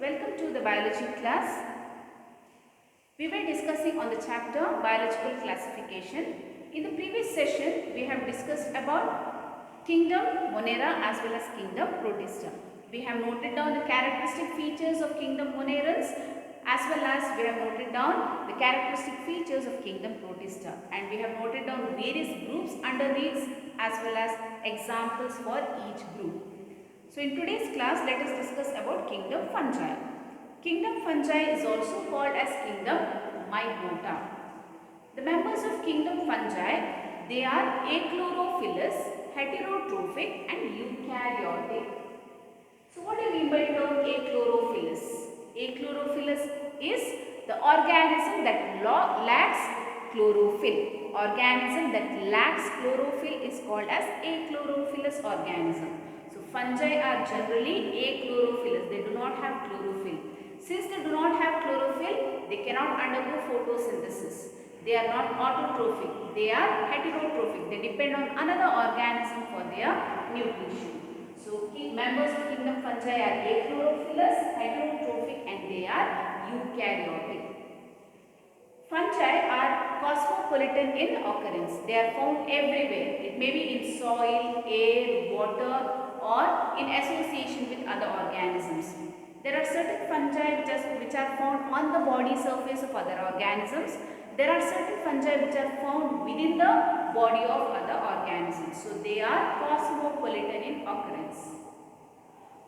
Welcome to the biology class. We were discussing on the chapter biological classification. In the previous session, we have discussed about kingdom Monera as well as kingdom Protista. We have noted down the characteristic features of kingdom Monerans as well as we have noted down the characteristic features of kingdom Protista, and we have noted down various groups under these as well as examples for each group. So in today's class, let us discuss about kingdom fungi. Kingdom fungi is also called as kingdom Mycota. The members of kingdom fungi, they are achlorophyllous, heterotrophic and eukaryotic. So what do you mean by term achlorophyllous? Achlorophyllous is the organism that lacks chlorophyll. Organism that lacks chlorophyll is called as achlorophyllous organism. So fungi are generally achlorophyllous. They do not have chlorophyll. Since they do not have chlorophyll, they cannot undergo photosynthesis. They are not autotrophic. They are heterotrophic. They depend on another organism for their nutrition. So members of kingdom fungi are achlorophyllous, heterotrophic and they are eukaryotic. Fungi are cosmopolitan in occurrence. They are found everywhere. It may be in soil, air, water or in association with other organisms. There are certain fungi which are found on the body surface of other organisms. There are certain fungi which are found within the body of other organisms. So they are cosmopolitan in occurrence.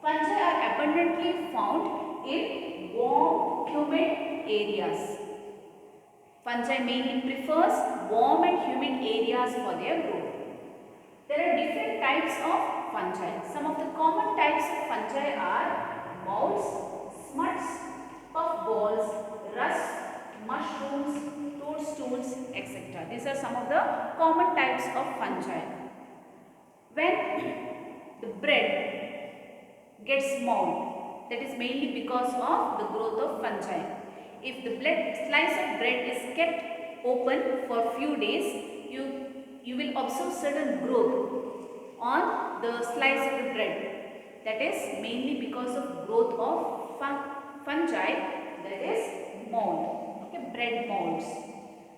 Fungi are abundantly found in warm, humid areas. Fungi mainly prefers warm and humid areas for their growth. There are different types of fungi. Some of the common types of fungi are molds, smuts, puffballs, rust, mushrooms, toadstools, etc. These are some of the common types of fungi. When the bread gets mold, that is mainly because of the growth of fungi. If the slice of bread is kept open for few days, you will observe certain growth on the slice of the bread. That is mainly because of growth of fungi, that is mold, okay, bread molds.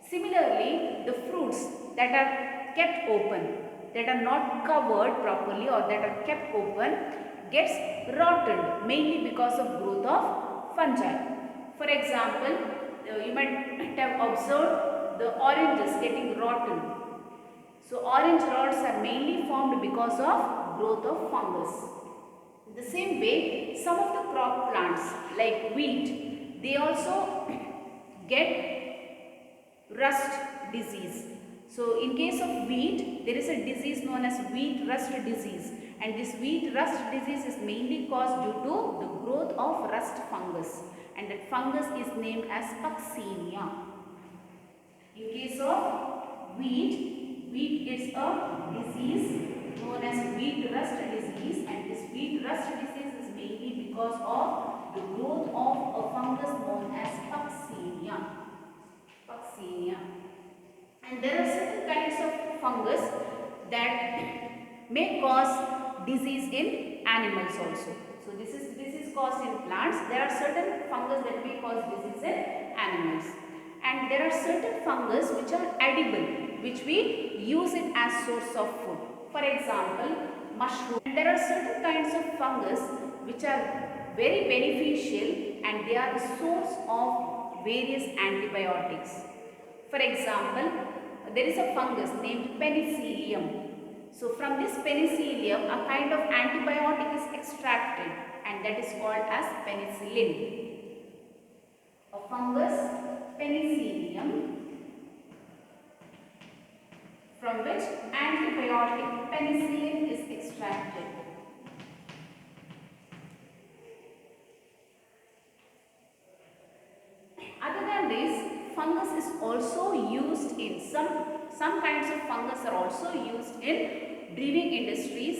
Similarly, the fruits that are kept open, that are not covered properly or that are kept open gets rotted mainly because of growth of fungi. For example, you might have observed the oranges getting rotten. So orange rods are mainly formed because of growth of fungus. The same way, some of the crop plants like wheat, they also get rust disease. So in case of wheat, there is a disease known as wheat rust disease, and this wheat rust disease is mainly caused due to the growth of rust fungus, and that fungus is named as Puccinia. In case of wheat gets a disease known as wheat rust disease, and this wheat rust disease is mainly because of the growth of a fungus known as Puccinia. And there are certain kinds of fungus that may cause disease in animals also. So this is caused in plants. There are certain fungus that may cause disease in animals. And there are certain fungus which are edible, which we use it as source of food. For example, mushroom. And there are certain kinds of fungus which are very beneficial and they are the source of various antibiotics. For example, there is a fungus named penicillium. So from this penicillium, a kind of antibiotic is extracted and that is called as penicillin. A fungus, penicillium, from which antibiotic penicillin is extracted. Other than this, fungus is also used in some kinds of fungus are also used in brewing industries,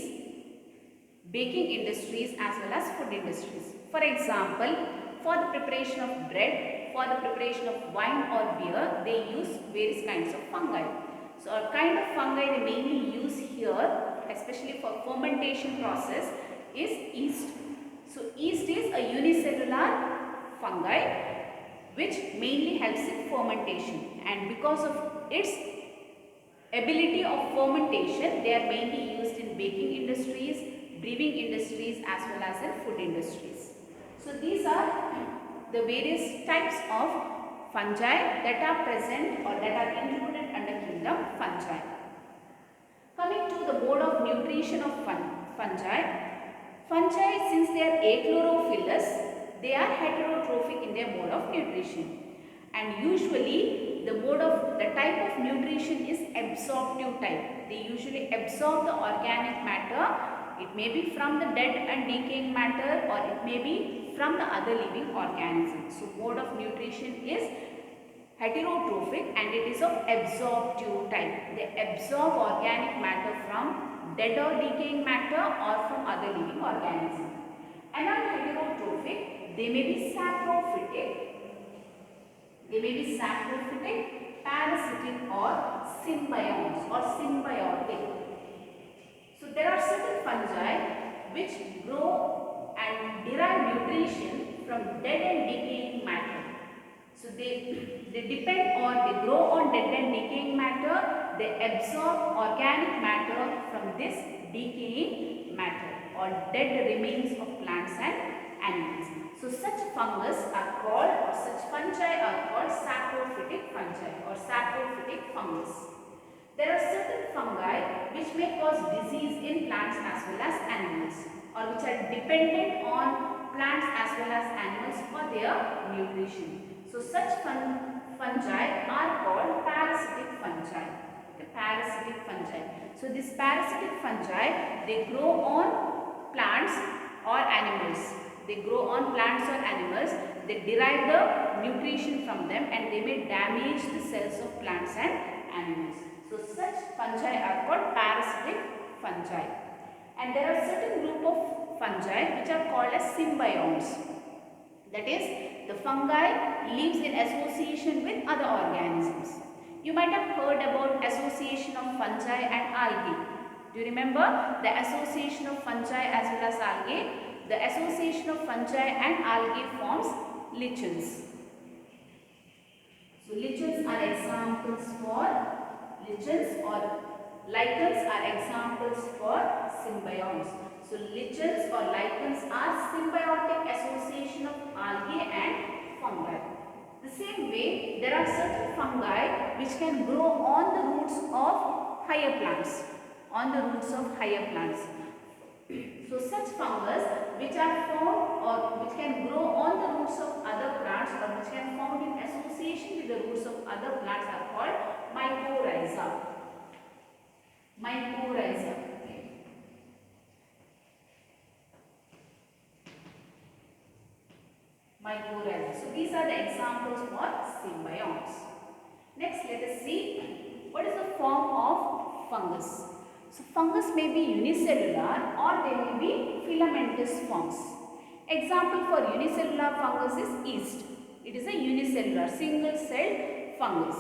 baking industries as well as food industries. For example, for the preparation of bread, for the preparation of wine or beer, they use various kinds of fungi. So a kind of fungi they mainly use here, especially for fermentation process, is yeast. So yeast is a unicellular fungi which mainly helps in fermentation, and because of its ability of fermentation, they are mainly used in baking industries, brewing industries as well as in food industries. So these are the various types of fungi that are present or that are included under kingdom fungi. Coming to the mode of nutrition of fungi, since they are achlorophyllous, they are heterotrophic in their mode of nutrition, and usually the type of nutrition is absorptive type. They usually absorb the organic matter. It may be from the dead and decaying matter, or it may be from the other living organisms. So mode of nutrition is heterotrophic and it is of absorptive type. They absorb organic matter from dead or decaying matter or from other living organisms. And non-heterotrophic, they may be saprophytic, parasitic or symbiotic. So there are certain fungi which grow and derive nutrition from dead and decaying matter. So they depend or they grow on dead and decaying matter. They absorb organic matter from this decaying matter or dead remains of plants and animals. So such fungus are called, or such fungi are called saprophytic fungi or saprophytic fungus. There are certain fungi which may cause disease in plants as well as animals, or which are dependent on plants as well as animals for their nutrition. So such fungi are called parasitic fungi. The parasitic fungi. So these parasitic fungi, they grow on plants or animals. They grow on plants or animals. They derive the nutrition from them and they may damage the cells of plants and animals. So such fungi are called parasitic fungi. And there are certain group of fungi which are called as symbionts. That is, the fungi lives in association with other organisms. You might have heard about association of fungi and algae. Do you remember the association of fungi as well as algae? The association of fungi and algae forms lichens. So lichens are examples for lichens, or lichens are examples for symbionts. So lichens or lichens are symbiotic association of algae and fungi. The same way, there are certain fungi which can grow on the roots of higher plants. So such fungus which are found or which can grow on the roots of other plants or which can found in association with the roots of other plants are called mycorrhiza. So these are the examples for symbionts. Next, let us see what is the form of fungus. So fungus may be unicellular or they may be filamentous forms. Example for unicellular fungus is yeast. It is a unicellular, single-celled fungus.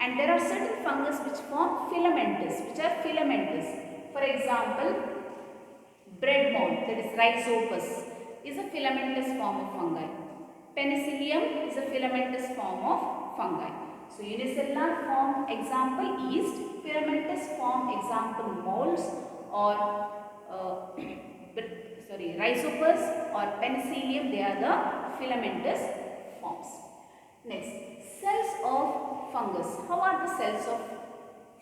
And there are certain fungus which form filamentous, For example, bread mold, that is Rhizopus, is a filamentous form of fungi. Penicillium is a filamentous form of fungi. So unicellular form example yeast, filamentous form example molds or Rhizopus or Penicillium, they are the filamentous forms. Next, cells of fungus. How are the cells of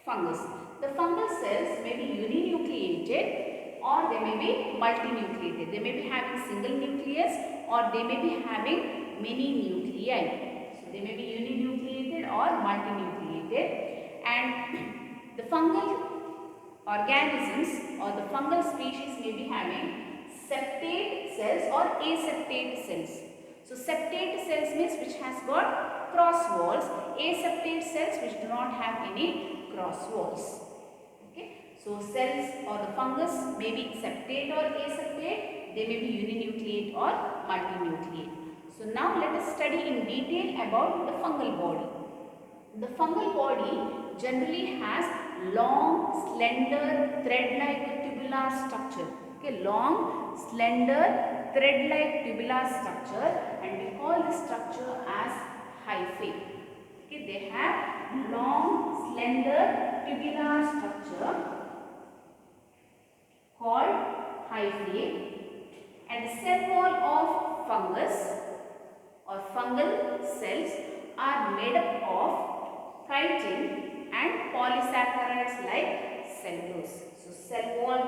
fungus? The fungal cells may be uninucleated or they may be multinucleated. They may be having single nucleus or they may be having many nuclei. So they may be uninucleated or multinucleated, and the fungal organisms or the fungal species may be having septate cells or aseptate cells. So septate cells means which has got cross walls, aseptate cells which do not have any cross walls. Okay. So cells or the fungus may be septate or aseptate, they may be uninucleate or multinucleate. So now let us study in detail about the fungal body. The fungal body generally has long, slender, thread-like tubular structure. Okay, long, slender, thread-like tubular structure, and we call this structure as hyphae. Okay, they have long, slender, tubular structure called hyphae, and the cell wall of fungus or fungal cells are made up of chitin and polysaccharides like cellulose. So, cell wall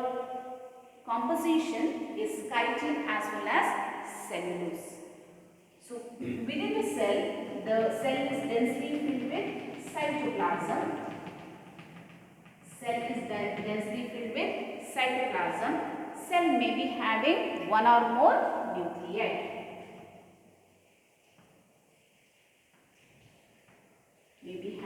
composition is chitin as well as cellulose. So, within the cell is densely filled with cytoplasm. Cell is densely filled with cytoplasm. Cell may be having one or more nuclei.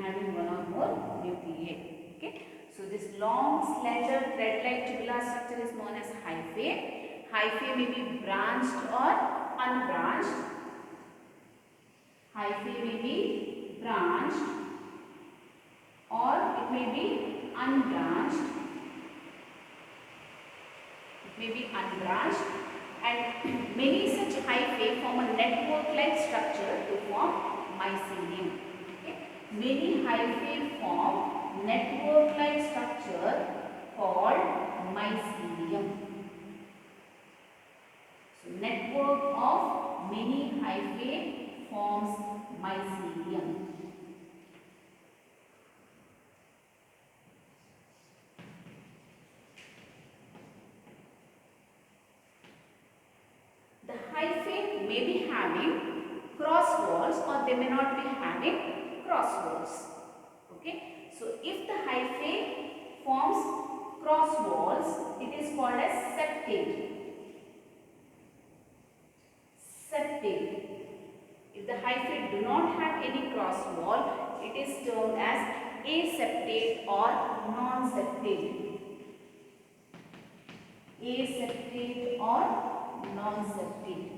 Having one or more nuclei. Okay. So this long, slender, thread-like tubular structure is known as hyphae. Hyphae may be branched or unbranched. Hyphae may be branched or it may be unbranched. It may be unbranched, and many such hyphae form a network-like structure to form mycelium. Many hyphae form network-like structure called mycelium. So, network of many hyphae forms mycelium. The hyphae may be having cross walls or they may not be having cross walls. Okay. So, if the hyphae forms cross walls, it is called as septate. Septate. If the hyphae do not have any cross wall, it is termed as aseptate or non-septate. Aseptate or non-septate.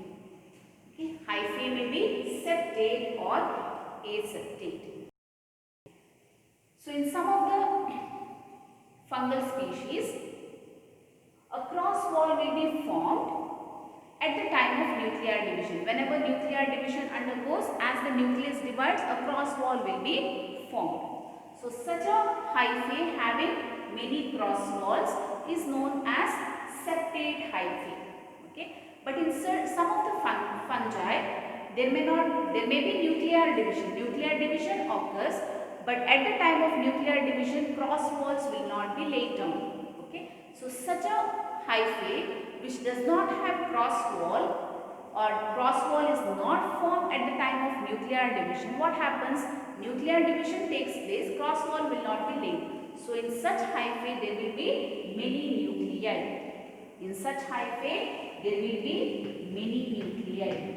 Okay. Hyphae may be septate or aseptate. So, in some of the fungal species, a cross wall will be formed at the time of nuclear division. Whenever nuclear division undergoes, as the nucleus divides, a cross wall will be formed. So, such a hyphae having many cross walls is known as septate hyphae. Okay. But in some of the fungi, there may be nuclear division. Nuclear division occurs, but at the time of nuclear division, cross walls will not be laid down. Okay. So, such a hyphae which does not have cross wall or cross wall is not formed at the time of nuclear division, what happens? Nuclear division takes place, cross wall will not be laid. So, in such hyphae, there will be many nuclei. In such hyphae, there will be many nuclei.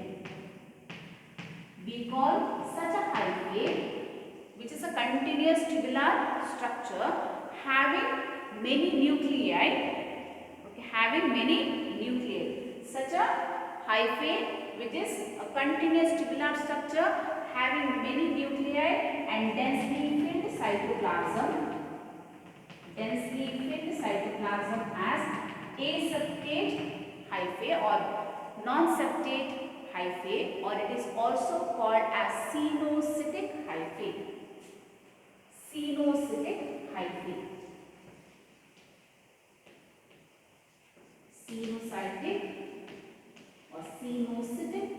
We call such a hyphae, which is a continuous tubular structure having many nuclei. Okay, having many nuclei. Such a hyphae, which is a continuous tubular structure having many nuclei and densely filled cytoplasm. Densely filled cytoplasm as aseptate hyphae or non-septate hyphae, or it is also called as cenocytic hyphae. Cenocytic hyphae. Cenocytic or cenocytic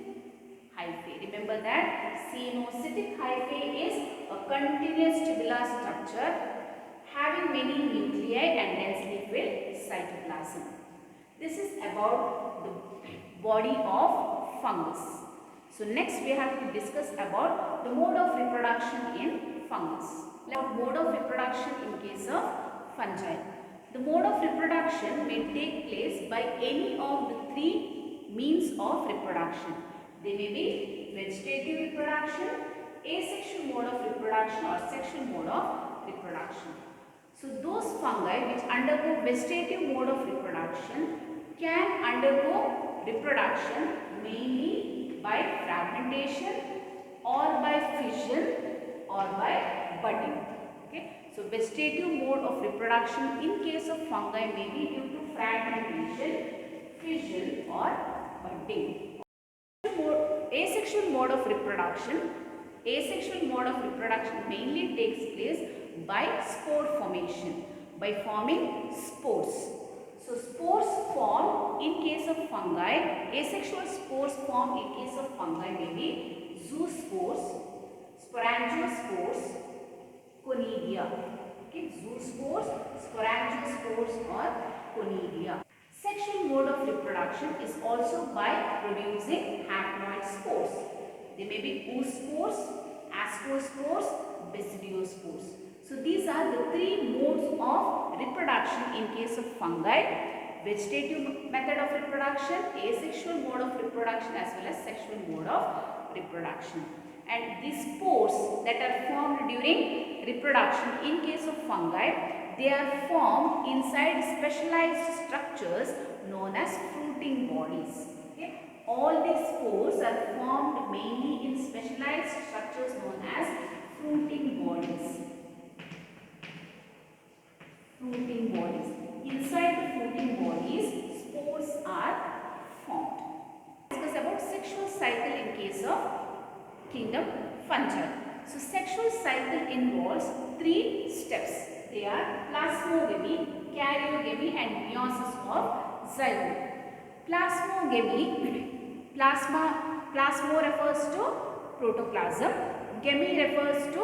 hyphae. Remember that cenocytic hyphae is a continuous tubular structure having many nuclei and densely filled cytoplasm. This is about the body of fungus. So next we have to discuss about the mode of reproduction in fungus. About mode of reproduction in case of fungi. The mode of reproduction may take place by any of the three means of reproduction. They may be vegetative reproduction, asexual mode of reproduction or sexual mode of reproduction. So those fungi which undergo vegetative mode of reproduction can undergo reproduction mainly by fragmentation or by fission or by budding. Okay. So vegetative mode of reproduction in case of fungi may be due to fragmentation, fission or or day. Asexual mode of reproduction. Asexual mode of reproduction mainly takes place by spore formation, by forming spores. So spores form in case of fungi. Asexual spores form in case of fungi may be zoospores, sporangiospores, conidia. Okay, zoospores, sporangiospores or conidia. Sexual mode of reproduction is also by producing haploid spores. They may be oospores, ascospores, basidiospores. So these are the three modes of reproduction in case of fungi. Vegetative method of reproduction, asexual mode of reproduction as well as sexual mode of reproduction. And these spores that are formed during reproduction in case of fungi, they are formed inside specialized structures known as fruiting bodies. Okay? All these spores are formed mainly in specialized structures known as fruiting bodies. Fruiting bodies. Inside the fruiting bodies, spores are formed. Discuss about sexual cycle in case of kingdom fungi. So sexual cycle involves three steps. They are plasmogamy, karyogamy and meiosis of zygote. Plasmogamy, plasmo refers to protoplasm, gamy refers to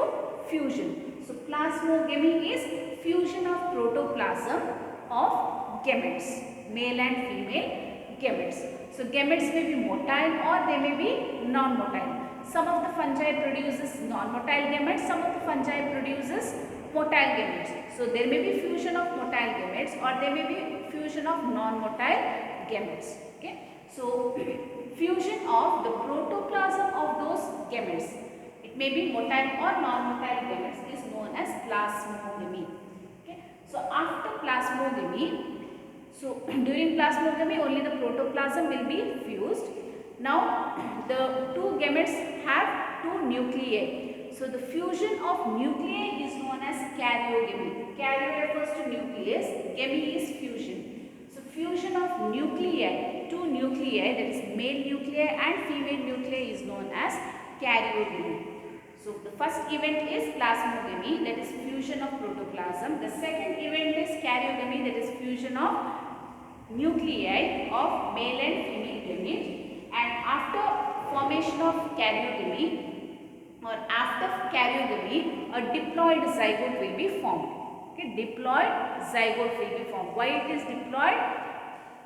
fusion. So plasmogamy is fusion of protoplasm of gametes, male and female gametes. So gametes may be motile or they may be non-motile. Some of the fungi produces non-motile gametes, some of the fungi produces motile gametes. So there may be fusion of motile gametes or there may be fusion of non-motile gametes. Okay. So fusion of the protoplasm of those gametes, it may be motile or non-motile gametes, is known as plasmogamy. Okay. So after plasmogamy, so during plasmogamy only the protoplasm will be fused. Now the two gametes have two nuclei. So the fusion of nuclei is known as karyogamy. Karyo refers to nucleus, gamy is fusion. So fusion of nuclei, two nuclei, that is male nuclei and female nuclei, is known as karyogamy. So the first event is plasmogamy, that is fusion of protoplasm. The second event is karyogamy, that is fusion of nuclei of male and female gamete. And after formation of karyogamy or after karyogamy, a diploid zygote will be formed. Okay, diploid zygote will be formed. Why it is diploid?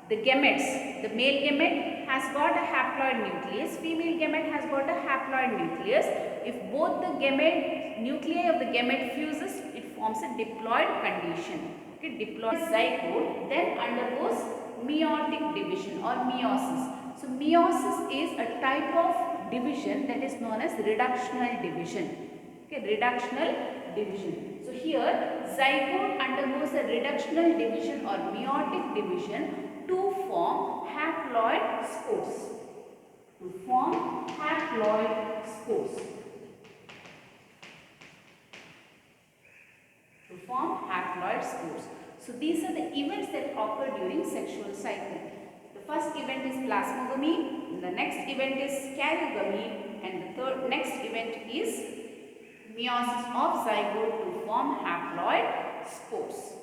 The gametes, the male gamete has got a haploid nucleus, female gamete has got a haploid nucleus. If both the gamete, nuclei of the gamete fuses, it forms a diploid condition. Okay, diploid zygote then undergoes meiotic division or meiosis. So meiosis is a type of division that is known as reductional division. Okay, reductional division. So here zygote undergoes a reductional division or meiotic division to form haploid spores. To form haploid spores. To form haploid spores. So these are the events that occur during sexual cycle. The first event is plasmogamy, the next event is karyogamy, and the next event is meiosis of zygote to form haploid spores.